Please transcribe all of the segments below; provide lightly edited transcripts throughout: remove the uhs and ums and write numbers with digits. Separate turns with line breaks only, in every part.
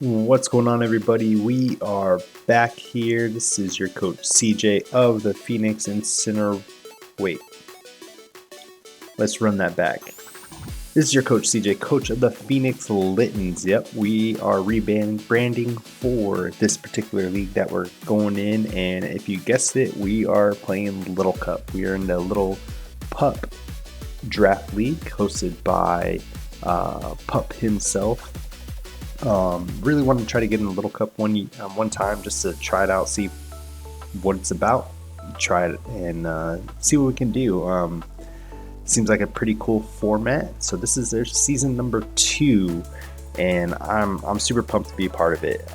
What's going on, everybody? We are back here. This is your coach CJ of the Phoenix Incinerator. Wait, let's run that back. This is your coach CJ, coach of the Phoenix Littons. Yep, we are rebranding for this particular league that we're going in, and if you guessed it, we are playing Little Cup. We are in the Little Pup Draft League hosted by Pup himself. Really wanted to try to get in the Little Cup one time just to try it out, see what it's about, try it and see what we can do. Seems like a pretty cool format. So this is their season number 2, and I'm super pumped to be a part of it.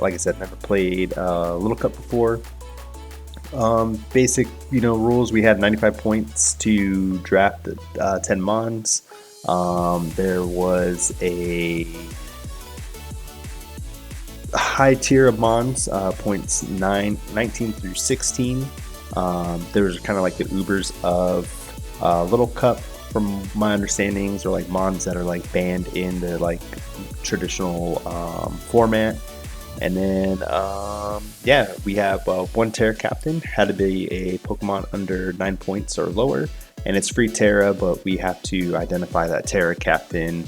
Like I said, never played Little Cup before. Basic, rules. We had 95 points to draft 10 mons. There was a high tier of mons, points 19 through 16. There's kind of like the Ubers of Little Cup, from my understandings, or like mons that are like banned in the like traditional format. And then we have one Terra captain. Had to be a Pokemon under 9 points or lower, and it's free Terra, but we have to identify that Terra captain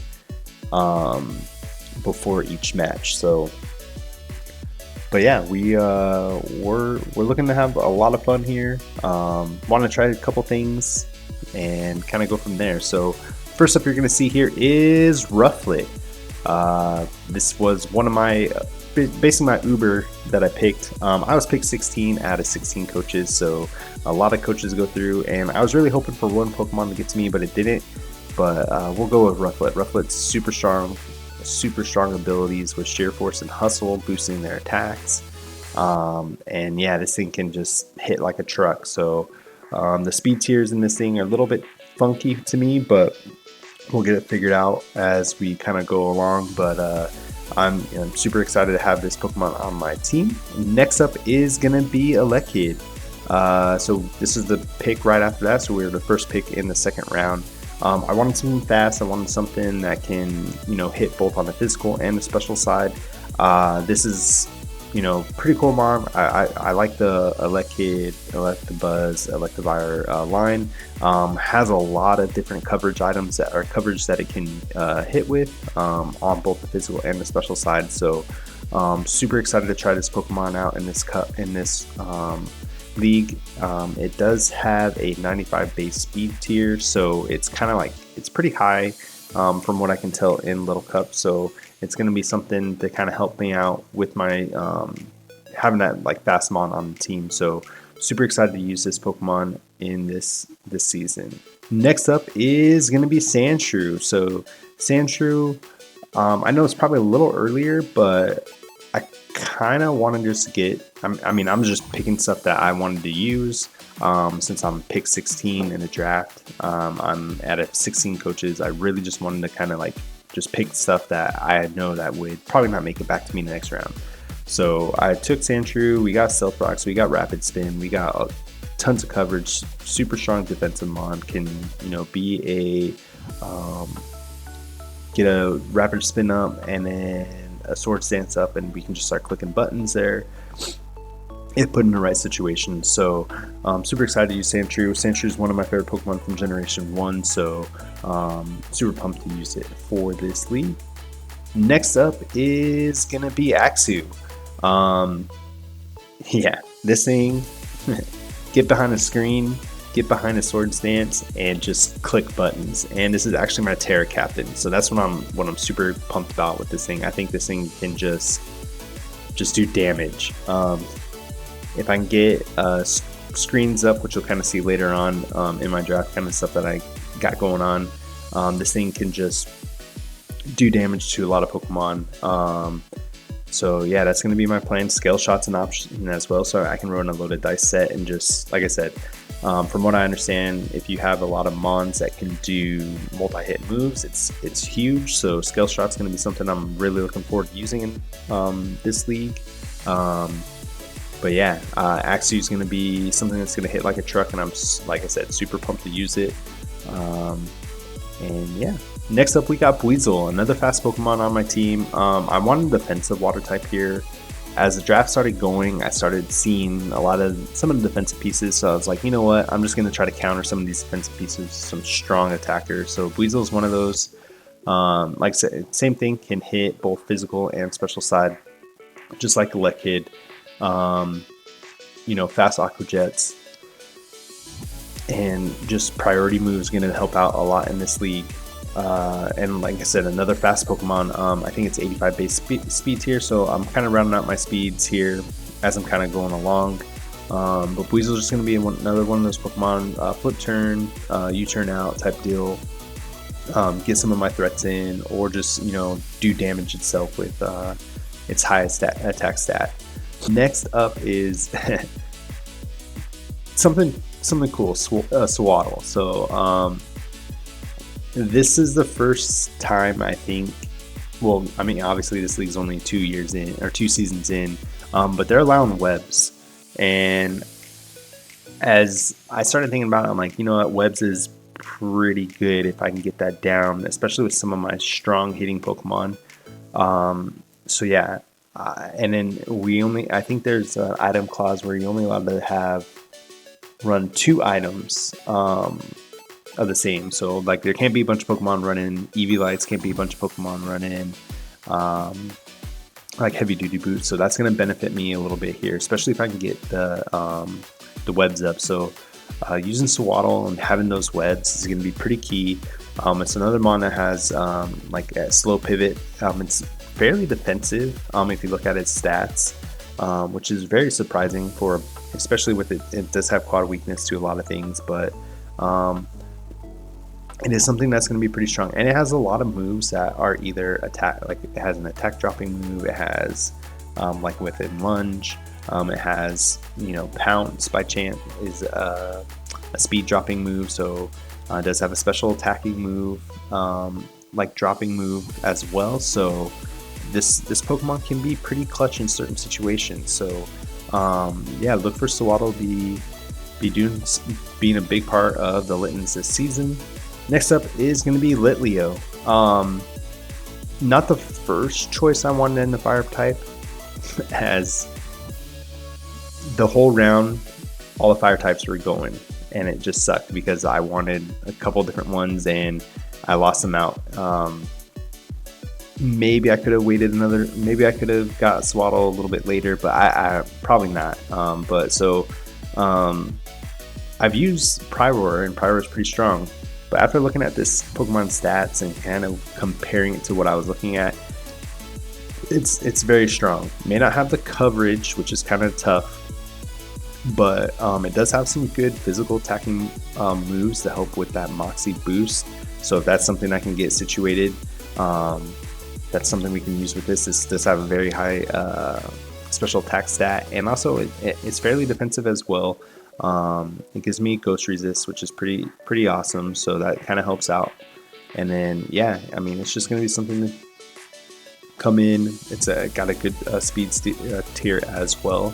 before each match. So but yeah, we're looking to have a lot of fun here. Want to try a couple things and kind of go from there. So first up, you're going to see here is Rufflet. This was one of my basically my Uber that I picked. I was picked 16 out of 16 coaches, so a lot of coaches go through, and I was really hoping for one Pokemon to get to me, but it didn't. But we'll go with Rufflet. Rufflet's super strong abilities with sheer force and hustle, boosting their attacks. And yeah, this thing can just hit like a truck. So the speed tiers in this thing are a little bit funky to me, but we'll get it figured out as we kind of go along. But I'm super excited to have this Pokemon on my team. Next up is gonna be Elekid. So this is the pick right after that. So we were the first pick in the second round. I wanted something fast. I wanted something that can, hit both on the physical and the special side. This is, pretty cool, Mom. I like the Elekid, Electabuzz, Electivire line. Has a lot of different coverage items that it can hit with on both the physical and the special side. So super excited to try this Pokemon out in this league. It does have a 95 base speed tier, so it's kind of like it's pretty high from what I can tell in Little Cup. So it's going to be something to kind of help me out with my having that like fast mon on the team. So super excited to use this Pokemon in this season. Next up is going to be Sandshrew. So Sandshrew, I know it's probably a little earlier, but I kind of want to just get, I'm just picking stuff that I wanted to use since I'm pick 16 in a draft. I'm at a 16 coaches. I really just wanted to kind of like just pick stuff that I know that would probably not make it back to me in the next round. So I took Sandshrew, we got Stealth Rocks, we got Rapid Spin, we got tons of coverage, super strong defensive mon, can be a get a Rapid Spin up and then a Swords Dance up, and we can just start clicking buttons there if put in the right situation. So super excited to use Sandshrew. Sandshrew is one of my favorite Pokemon from Generation 1, so super pumped to use it for this league. Next up is gonna be Axew. Yeah, this thing, get behind the screen, get behind a Swords Dance, and just click buttons. And this is actually my Terra captain, so that's what I'm super pumped about with this thing. I think this thing can just do damage. If I can get screens up, which you'll kind of see later on in my draft, kind of stuff that I got going on, this thing can just do damage to a lot of Pokemon. So yeah, that's going to be my plan. Scale Shot's an option as well, so I can run a loaded dice set, and just like I said, from what I understand, if you have a lot of mons that can do multi-hit moves, it's huge. So Scale Shot's going to be something I'm really looking forward to using in this league. But yeah, Axew is going to be something that's going to hit like a truck, and I'm, like I said, super pumped to use it. And yeah, Next up, we got Buizel, another fast Pokemon on my team. I wanted a defensive water type here. As the draft started going, I started seeing some of the defensive pieces, so I was like, you know what, I'm just going to try to counter some of these defensive pieces, some strong attackers. So Buizel is one of those. Like I said, same thing, can hit both physical and special side, just like the Let Kid. Fast Aqua Jets, and just priority moves going to help out a lot in this league. And like I said, another fast Pokemon. I think it's 85 base speeds here, so I'm kind of rounding out my speeds here as I'm kind of going along. But Buizel is just going to be another one of those Pokemon, flip turn, U-turn out type deal. Get some of my threats in, or just do damage itself with its highest attack stat. Next up is something cool, Swaddle. So this is the first time I think. Well, I mean, obviously this league's only 2 seasons in, but they're allowing webs. And as I started thinking about it, I'm like, you know what, webs is pretty good if I can get that down, especially with some of my strong hitting Pokemon. So yeah, and then I think there's an item clause where you're only allowed to run 2 items of the same. So like there can't be a bunch of Pokemon running Eeveelites, can't be a bunch of Pokemon running like heavy duty boots. So that's going to benefit me a little bit here, especially if I can get the webs up. So using Swaddle and having those webs is going to be pretty key. It's another mon that has like a slow pivot. It's fairly defensive if you look at its stats, which is very surprising especially with it. It does have quad weakness to a lot of things, but it is something that's going to be pretty strong, and it has a lot of moves that are either attack, like it has an attack dropping move. It has like within lunge. It has pounce by chance is a speed dropping move, so it does have a special attacking move, like dropping move as well. So this Pokemon can be pretty clutch in certain situations. So yeah, look for Swaddle being a big part of the Littens this season. Next up is going to be Litleo. Not the first choice I wanted in the fire type, as the whole round all the fire types were going, and it just sucked because I wanted a couple different ones and I lost them out. Maybe I could have waited maybe I could have got Swaddle a little bit later, but I probably not. I've used Prior, and Prior is pretty strong. But after looking at this Pokemon stats and kind of comparing it to what I was looking at, it's very strong. May not have the coverage, which is kind of tough, but it does have some good physical attacking moves to help with that Moxie boost. So if that's something I can get situated, that's something we can use with this. This does have a very high special attack stat, and also it's fairly defensive as well. It gives me ghost resist, which is pretty awesome, so that kind of helps out. And then yeah, I mean, it's just going to be something to come in. It's got a good speed tier as well.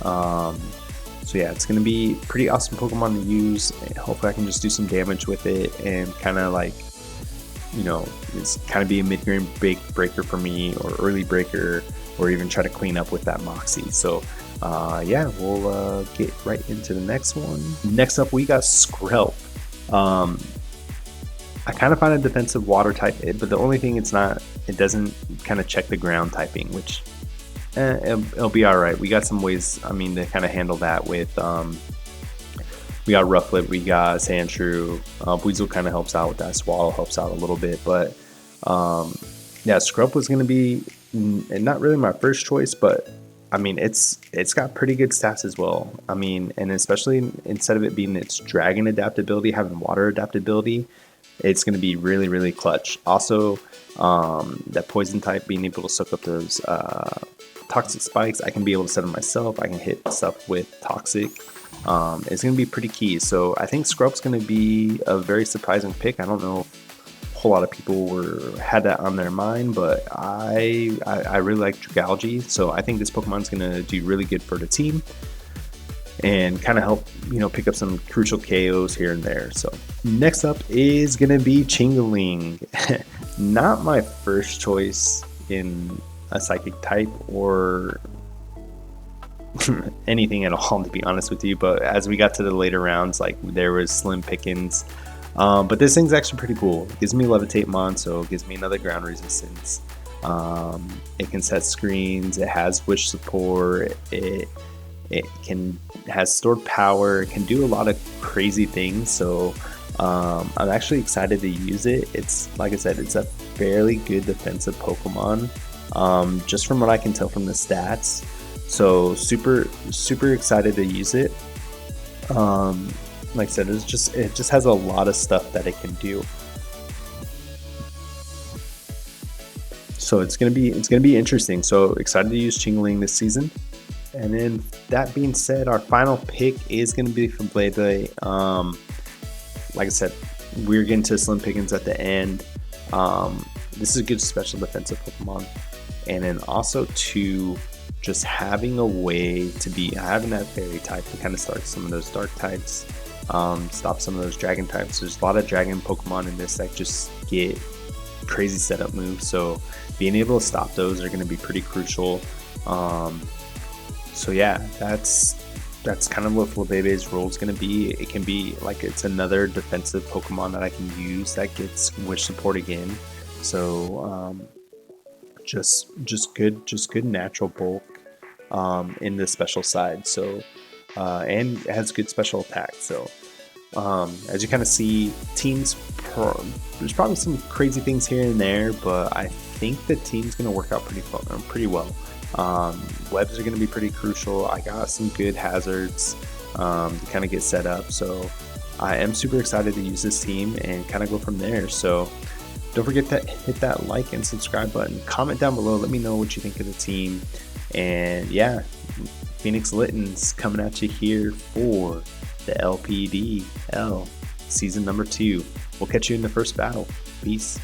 So yeah, it's going to be pretty awesome Pokemon to use. Hopefully I can just do some damage with it and kind of like, it's kind of be a mid-game breaker for me, or early breaker, or even try to clean up with that Moxie. So yeah, we'll get right into the next one. Next up, we got Skrelp. I kind of find a defensive water type it, but the only thing it doesn't kind of check the ground typing, which it'll be all right. We got some ways, to kind of handle that with, we got Rufflet, we got Sandshrew. Buizel kind of helps out with that. Swaddle helps out a little bit, but yeah, Skrelp was going to be not really my first choice, but it's got pretty good stats as well. And especially instead of it being its dragon adaptability, having water adaptability, it's going to be really, really clutch. Also, that poison type, being able to soak up those toxic spikes, I can be able to set them myself. I can hit stuff with toxic. It's going to be pretty key. So I think Skrelp's going to be a very surprising pick. I don't know if a whole lot of people had that on their mind, but I really like Dragalge, so I think this Pokemon's going to do really good for the team. and kind of help, pick up some crucial KOs here and there. So next up is gonna be Chingling. Not my first choice in a psychic type or anything at all, to be honest with you, but as we got to the later rounds, like, there was slim pickings. But this thing's actually pretty cool. It gives me levitate mon, so it gives me another ground resistance. It can set screens, it has wish support, it has stored power, it can do a lot of crazy things. So I'm actually excited to use it. It's, like I said, it's a fairly good defensive Pokemon, just from what I can tell from the stats. So super excited to use it. Like I said, it just has a lot of stuff that it can do. So it's gonna be interesting. So excited to use Chingling this season. And then that being said, our final pick is gonna be from Blade. Like I said, we're getting to slim pickings at the end. This is a good special defensive Pokemon, and then also to just having a way to be having that fairy type to kind of start some of those dark types, stop some of those dragon types. There's a lot of dragon Pokemon in this that just get crazy setup moves, so being able to stop those are going to be pretty crucial. So yeah, that's kind of what Flebebe's role is going to be. It can be like, it's another defensive Pokemon that I can use that gets wish support again. So just good natural bulk in the special side. So and it has good special attack. So as you kind of see, teams there's probably some crazy things here and there, but I think the team's going to work out pretty well. Webs are going to be pretty crucial. I got some good hazards to kind of get set up, so I am super excited to use this team and kind of go from there. So don't forget to hit that like and subscribe button. Comment down below, let me know what you think of the team. And yeah, Phoenix Litten's coming at you here for the LPDL season number 2. We'll catch you in the first battle. Peace.